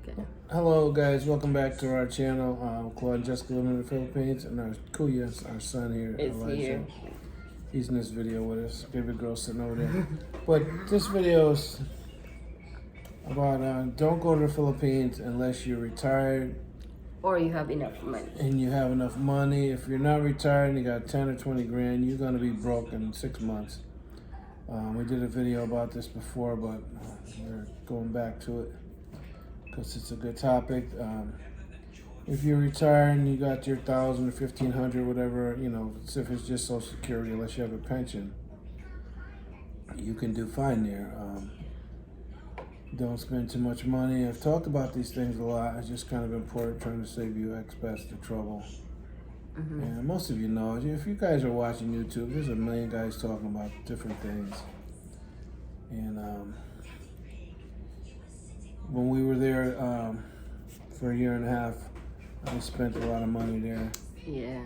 Okay. Hello guys, welcome back to our channel. Claude and Jessica living in the Philippines, and our Kuya, our son here, It's Elijah. here. He's in this video with us. Baby girl sitting over there. But this video is about don't go to the Philippines unless you're retired Or you have enough money. and you have enough money. If you're not retired and you got 10 or 20 grand, you're gonna be broke in 6 months. We did a video about this before, but we're going back to it because it's a good topic. If you're retired and you got your 1,000 or 1,500, whatever, if it's just Social Security, unless you have a pension, you can do fine there. Don't spend too much money. I've talked about these things a lot. It's just kind of important, trying to save you expense of trouble. And most of you know, if you guys are watching YouTube, there's a million guys talking about different things. And when we were there for a year and a half, I spent a lot of money there. Yeah.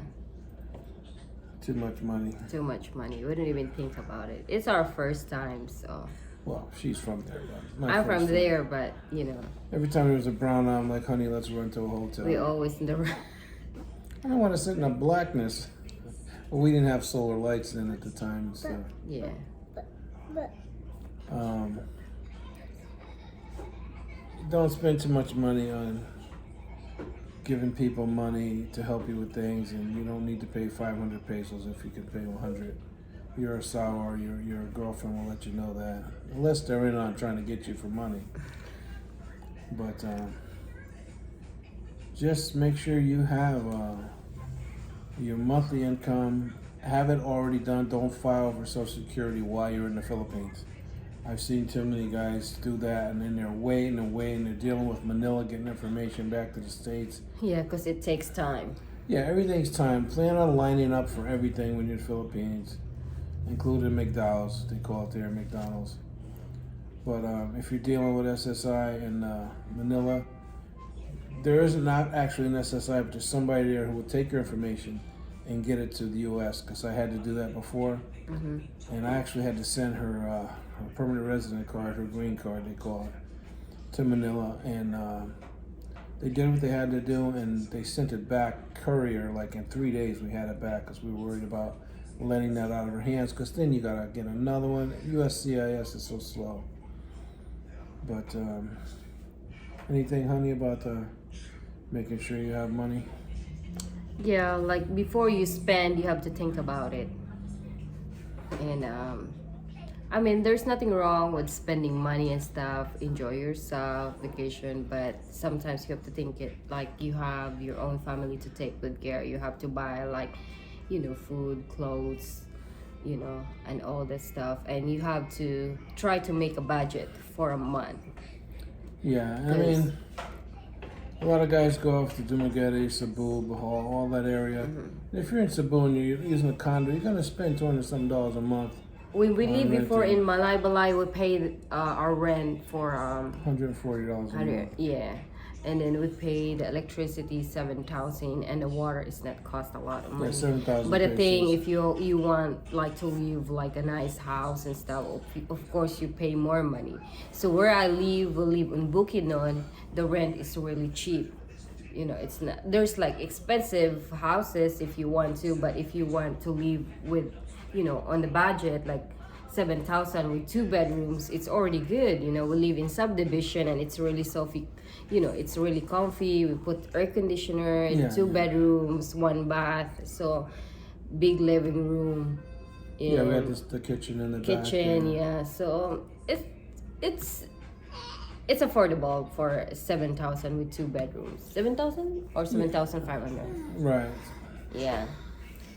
Too much money. Too much money. We didn't even think about it. It's our first time, so. Well, she's from there, but I'm from there, but Every time there was a brown, I'm like, honey, let's run to a hotel. we always in the. I don't want to sit in the blackness. Well, we didn't have solar lights then at the time, so. Yeah. Don't spend too much money on giving people money to help you with things, and you don't need to pay 500 pesos if you can pay 100. You're a sour, your girlfriend will let you know that, unless they're in on trying to get you for money. But just make sure you have your monthly income, have it already done. Don't file for Social Security while you're in the Philippines. I've seen too many guys do that, and then they're waiting and waiting. They're dealing with Manila, getting information back to the States. Yeah, because it takes time. Yeah, everything's time. Plan on lining up for everything when you're in the Philippines, including McDonald's. They call it there, McDonald's. But if you're dealing with SSI in Manila, there is not actually an SSI, but there's somebody there who will take your information and get it to the U.S. because I had to do that before. And I actually had to send her permanent resident card, her green card, they call it, to Manila. And they did what they had to do, and they sent it back courier. Like in 3 days, we had it back because we were worried about letting that out of her hands, because then you got to get another one. USCIS is so slow. But anything, honey, about making sure you have money? Yeah, like before you spend, you have to think about it. And I mean, there's nothing wrong with spending money and stuff, enjoy yourself, vacation, but sometimes you have to think it like you have your own family to take good care. You have to buy like, food, clothes, and all that stuff. And you have to try to make a budget for a month. Yeah, I mean, a lot of guys go off to Dumaguete, Cebu, Bohol, all that area. If you're in Cebu and you're using a condo, you're going to spend $200-something a month. When we lived before in Balay, we paid our rent for $140 a month. Yeah, and then we paid electricity 7,000, and the water is not cost a lot of money. Yeah, 7,000. But the thing, if you want like to live like a nice house and stuff, of course you pay more money. So where I live, we live in Bukidnon. The rent is really cheap. It's not. There's like expensive houses if you want to, but if you want to live with, on the budget, like 7,000 with 2 bedrooms, it's already good. We live in subdivision, and it's really it's really comfy. We put air conditioner in 2 bedrooms, 1 bath, so big living room. Yeah, we had the kitchen in the back. Yeah. So it's affordable for 7,000 with 2 bedrooms. 7,000 or 7,500. Right. Yeah.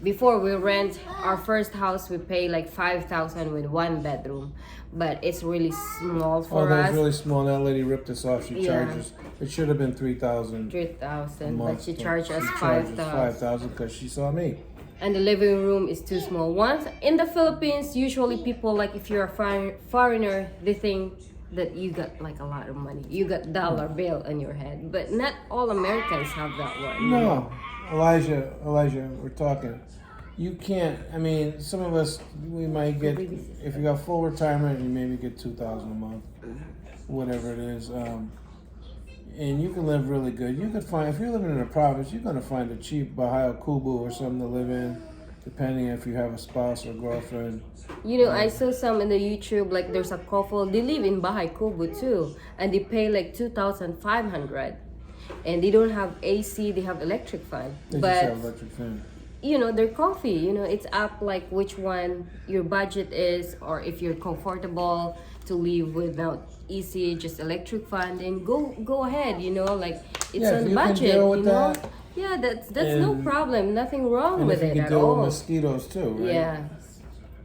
Before we rent our first house, we pay like 5,000 with 1 bedroom, but it's really small for us. Oh, that was really small. That lady ripped us off. She charged us. It should have been 3,000. 3,000, but she charged us 5,000. 5,000 because she saw me. And the living room is too small. Once in the Philippines, usually people, like if you're a foreigner, they think that you got like a lot of money. You got dollar bill on your head, but not all Americans have that one. No. Elijah, we're talking. You can't, I mean, some of us, we might get, if you got full retirement, you maybe get $2,000 a month, whatever it is. and you can live really good. You could find, if you're living in a province, you're gonna find a cheap Bahia Kubu or something to live in, depending if you have a spouse or girlfriend. You know, I saw some in the YouTube, like there's a couple, they live in Bahay Kubu too, and they pay like 2,500, and they don't have AC, they have electric fan. They But just have electric fan. you know, they're coffee, you know, it's up like which one your budget is, or if you're comfortable to live without AC, just electric fan, then go ahead, you know, like it's Yeah, if on you can budget, deal with you know. that. Yeah, that's no And- problem, nothing wrong And with if you it can at deal with all. mosquitoes too, right? Yeah.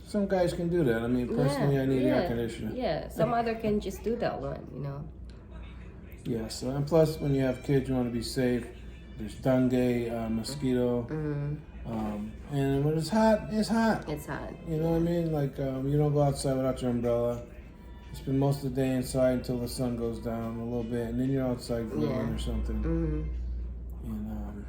Some guys can do that. I mean, personally, I need air conditioning. Yeah, some other can just do that one, you know. Yeah, so, and plus, when you have kids, you want to be safe. There's dengue, mosquito. And when it's hot, it's hot. It's hot. You know what I mean? Like, you don't go outside without your umbrella. You spend most of the day inside until the sun goes down a little bit, and then you're outside grilling or something. And,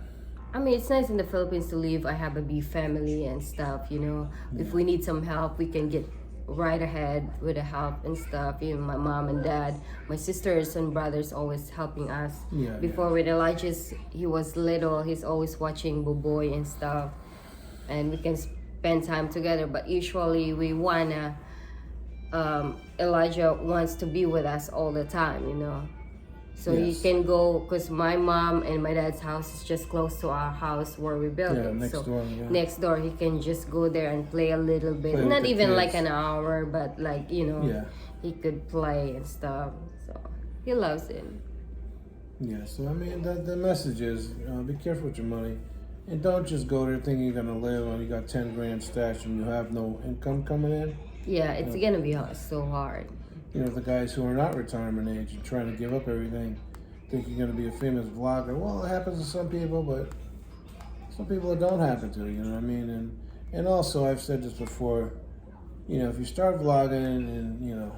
I mean, it's nice in the Philippines to live. I have a big family and stuff, you know. If we need some help, we can get right ahead with the help and stuff. You know, my mom and dad, my sisters and brothers always helping us. Yeah, Before with Elijah, he was little, he's always watching Boboy and stuff. And we can spend time together. But usually we wanna, Elijah wants to be with us all the time, you know. So he Yes. can go, because my mom and my dad's house is just close to our house where we built Yeah, it. next so door, yeah. next door, he can just go there and play a little bit. Play with Not the even like kids. an hour, but like, you know, Yeah. he could play and stuff. So he loves it. yeah, so I mean, the message is be careful with your money. And don't just go there thinking you're going to live on, you got 10 grand stashed and you have no income coming in. Yeah, it's gonna be so hard. You know, the guys who are not retirement age and trying to give up everything, think you're going to be a famous vlogger. Well, it happens to some people, but some people it don't happen to, you know what I mean? And also, I've said this before, you know, if you start vlogging and, you know,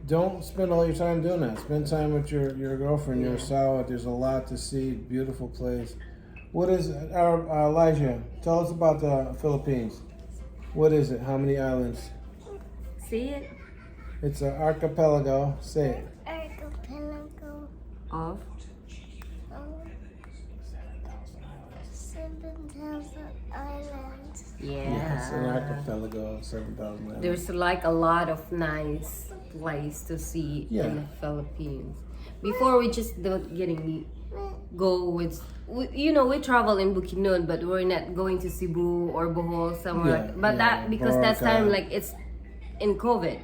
don't spend all your time doing that. Spend time with your girlfriend, your Sawa. There's a lot to see, beautiful place. What is, Elijah, tell us about the Philippines. What is it? How many islands? See it? It's an archipelago. Say it. Archipelago Off. of 7,000 islands. Yeah, it's an Yeah. archipelago of 7,000 islands. There's like a lot of nice place to see Yeah. in the Philippines. Before we just don't getting go with, you know, we travel in Bukidnon, but we're not going to Cebu or Bohol somewhere. Yeah, Like, but yeah, that because that Boracay. time like it's in COVID.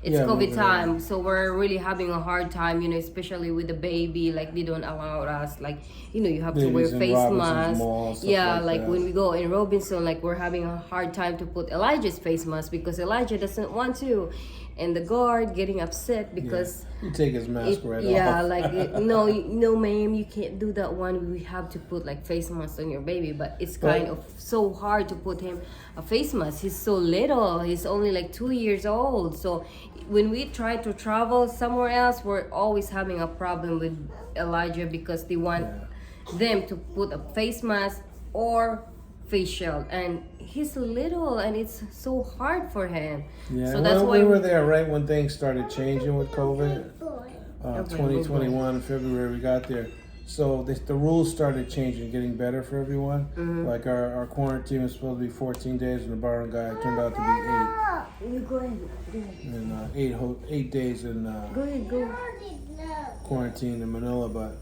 It's Yeah, COVID over time, so we're really having a hard time, you know, especially with the baby. Like they don't allow us, like, you know, you have to wear Babies in face Robinson's mask. Mall, stuff Yeah, like like that. when we go in Robinson, like we're having a hard time to put Elijah's face mask because Elijah doesn't want to, and the guard getting upset because. You take his mask right Yeah, off. like no, ma'am, you can't do that one. We have to put like face mask on your baby, but it's kind of so hard to put him a face mask. He's so little. He's only like 2 years old. So when we try to travel somewhere else, we're always having a problem with Elijah because they want them to put a face mask or face shield, and he's little, and it's so hard for him. Yeah, so that's why we were there right when things started changing with COVID. Boy. 2021 February we got there. So the rules started changing, getting better for everyone. Like our quarantine was supposed to be 14 days in the barangay. It turned out to be 8. You go ahead. Go ahead. And 8 days in Go ahead. Go. quarantine in Manila. But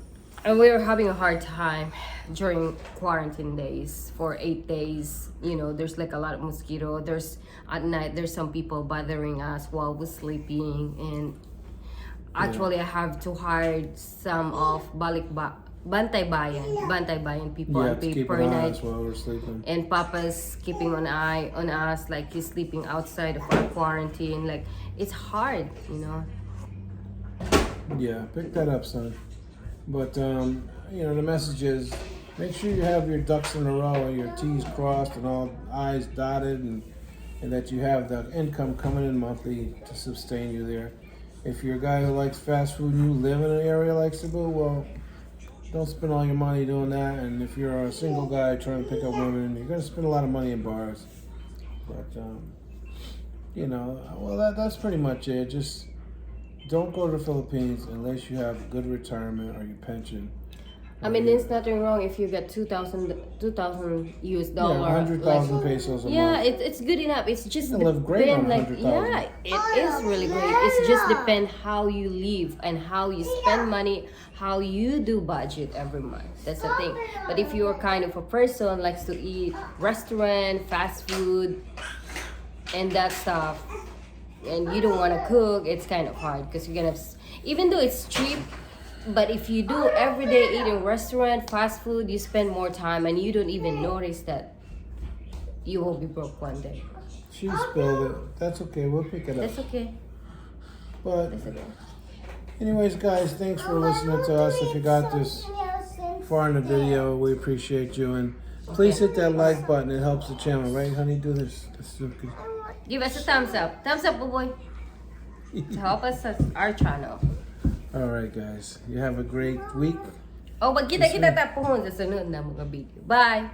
And we were having a hard time during quarantine days for 8 days. You know, there's like a lot of mosquito. There's at night, there's some people bothering us while we're sleeping. And actually, I have to hire some of Bantay Bayan people you and have to pay keep per an eye on night. us while we're sleeping. And Papa's keeping an eye on us, like he's sleeping outside of our quarantine. Like it's hard, you know. Yeah, pick that up, son. But you know, the message is make sure you have your ducks in a row and your T's crossed and all I's dotted, and that you have the income coming in monthly to sustain you there. If you're a guy who likes fast food and you live in an area like Cebu, well, don't spend all your money doing that. And if you're a single guy trying to pick up women, you're gonna spend a lot of money in bars. But you know, well, that's pretty much it. Just don't go to the Philippines unless you have good retirement or your pension. I mean, there's nothing wrong if you get 2,000 US dollar. Yeah, 100,000 pesos a Yeah, month. it's good enough. It's just You can live great on depend, 100,000. yeah, it is really great. It's just depend how you live and how you spend money, how you do budget every month. That's the thing. But if you're kind of a person likes to eat restaurant, fast food, and that stuff, and you don't want to cook, it's kind of hard because you're gonna, even though it's cheap. But if you do everyday eating restaurant, fast food, you spend more time and you don't even notice that you will be broke one day. She spilled it. That's okay. We'll pick it up. That's okay. But That's okay. anyways, guys, thanks for listening to us. If you got this far in the video, we appreciate you. And please hit that like button. It helps the channel, right, honey? Do this. Give us a thumbs up. Thumbs up, boy. To help us at our channel. All right, guys. You have a great week. Oh, magkita-kita ta po sa sunod na mga video. Bye!